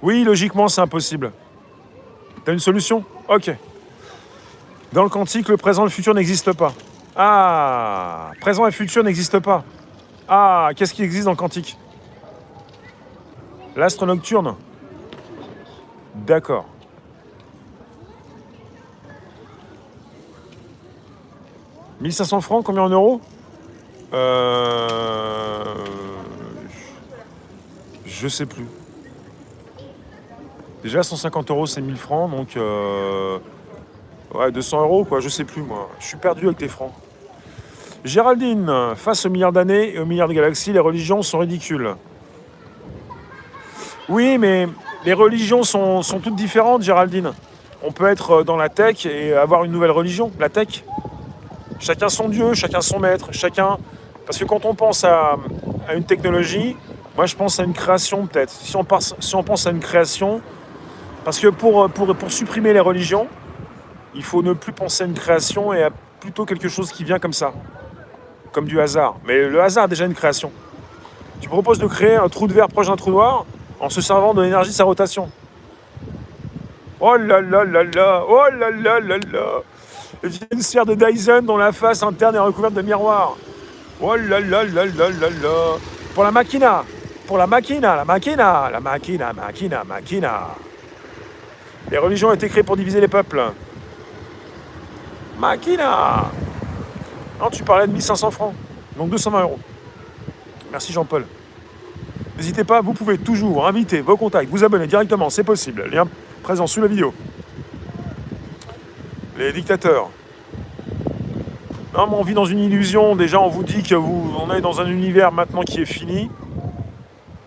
Oui, logiquement, c'est impossible. T'as une solution? Ok. Dans le quantique, le présent et le futur n'existent pas. Ah, présent et futur n'existent pas. Ah, qu'est-ce qui existe dans le quantique? L'astre nocturne. D'accord. « 1500 francs, combien en euros? Je sais plus. Déjà, 150 euros, c'est 1000 francs, donc... ouais, 200 euros, quoi, je sais plus, moi. Je suis perdu avec les francs. Géraldine, face aux milliards d'années et aux milliards de galaxies, les religions sont ridicules. Oui, mais les religions sont toutes différentes, Géraldine. On peut être dans la tech et avoir une nouvelle religion, la tech. Chacun son dieu, chacun son maître, chacun... Parce que quand on pense à une technologie, moi je pense à une création peut-être. Si on pense à une création, parce que pour supprimer les religions, il faut ne plus penser à une création et à plutôt quelque chose qui vient comme ça, comme du hasard. Mais le hasard est déjà une création. Tu proposes de créer un trou de verre proche d'un trou noir en se servant de l'énergie de sa rotation. Oh là là là là, oh là là là là. Il y a une sphère de Dyson dont la face interne est recouverte de miroirs. Oh là là là là là là. Pour la machina. Pour la machina, la machina, la machina, machina, machina. Les religions ont été créées pour diviser les peuples. Machina. Non, tu parlais de 1500 francs. Donc 220 euros. Merci Jean-Paul. N'hésitez pas, vous pouvez toujours inviter vos contacts, vous abonner directement, c'est possible. Lien présent sous la vidéo. Les dictateurs. Non, mais on vit dans une illusion. Déjà, on vous dit on est dans un univers maintenant qui est fini.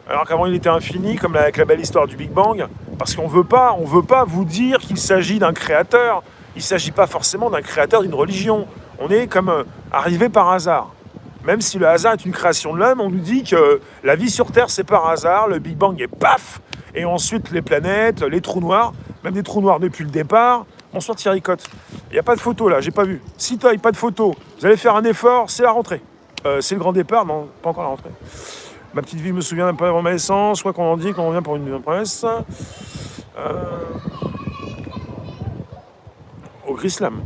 Alors qu'avant, il était infini, comme avec la belle histoire du Big Bang. Parce qu'on veut pas vous dire qu'il s'agit d'un créateur. Il ne s'agit pas forcément d'un créateur d'une religion. On est comme arrivé par hasard. Même si le hasard est une création de l'homme, on nous dit que la vie sur Terre, c'est par hasard. Le Big Bang est paf. Et ensuite, les planètes, les trous noirs, même des trous noirs depuis le départ. Bonsoir Thierry Cotte. Il n'y a pas de photo là, j'ai pas vu. Si tu n'as pas de photo, vous allez faire un effort, c'est la rentrée. C'est le grand départ, non, pas encore la rentrée. Ma petite vie, je me souviens d'un peu avant ma naissance, quoi qu'on en dit, quand on revient pour une presse. Au Grislam.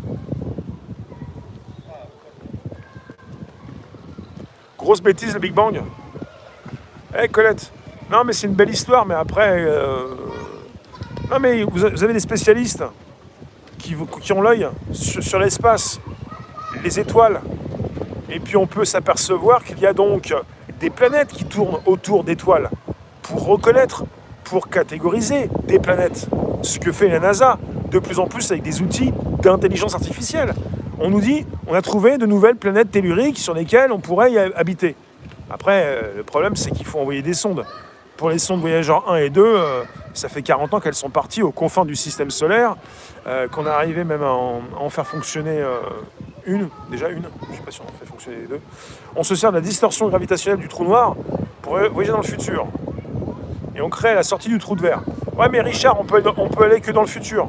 Grosse bêtise le Big Bang. Eh Colette, non mais c'est une belle histoire, mais après... Non mais vous avez des spécialistes qui ont l'œil sur l'espace, les étoiles. Et puis on peut s'apercevoir qu'il y a donc des planètes qui tournent autour d'étoiles pour reconnaître, pour catégoriser des planètes. Ce que fait la NASA de plus en plus avec des outils d'intelligence artificielle. On nous dit, on a trouvé de nouvelles planètes telluriques sur lesquelles on pourrait y habiter. Après, le problème, c'est qu'il faut envoyer des sondes. Pour les sondes Voyageur 1 et 2, ça fait 40 ans qu'elles sont parties aux confins du système solaire, qu'on est arrivé même à en faire fonctionner déjà une, je ne sais pas si on fait fonctionner les deux. On se sert de la distorsion gravitationnelle du trou noir pour voyager dans le futur. Et on crée la sortie du trou de verre. Ouais, mais Richard, on peut aller que dans le futur.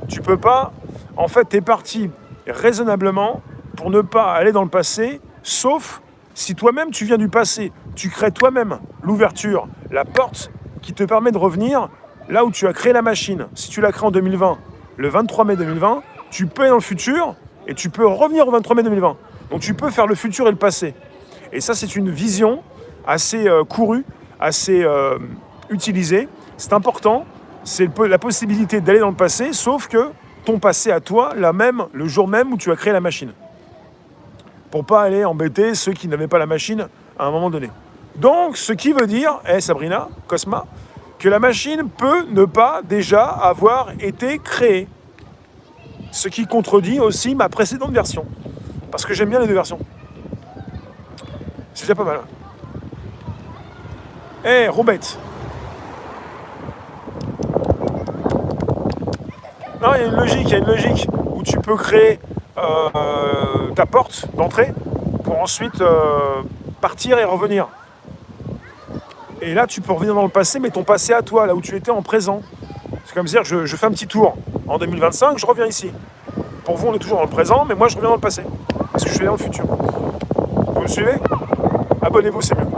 Tu peux pas. En fait, tu es parti raisonnablement pour ne pas aller dans le passé, sauf si toi-même tu viens du passé. Tu crées toi-même l'ouverture, la porte qui te permet de revenir là où tu as créé la machine. Si tu l'as créée en 2020, le 23 mai 2020, tu peux aller dans le futur et tu peux revenir au 23 mai 2020. Donc tu peux faire le futur et le passé. Et ça, c'est une vision assez courue, assez utilisée. C'est important, c'est la possibilité d'aller dans le passé, sauf que ton passé à toi, le jour même où tu as créé la machine. Pour pas aller embêter ceux qui n'avaient pas la machine à un moment donné. Donc, ce qui veut dire, Sabrina, Cosma, que la machine peut ne pas déjà avoir été créée. Ce qui contredit aussi ma précédente version. Parce que j'aime bien les deux versions. C'est déjà pas mal. Robette. Non, il y a une logique où tu peux créer ta porte d'entrée pour ensuite partir et revenir. Et là, tu peux revenir dans le passé, mais ton passé à toi, là où tu étais en présent. C'est comme dire, je fais un petit tour. En 2025, je reviens ici. Pour vous, on est toujours dans le présent, mais moi, je reviens dans le passé. Parce que je vais dans le futur. Vous me suivez? Abonnez-vous, c'est mieux.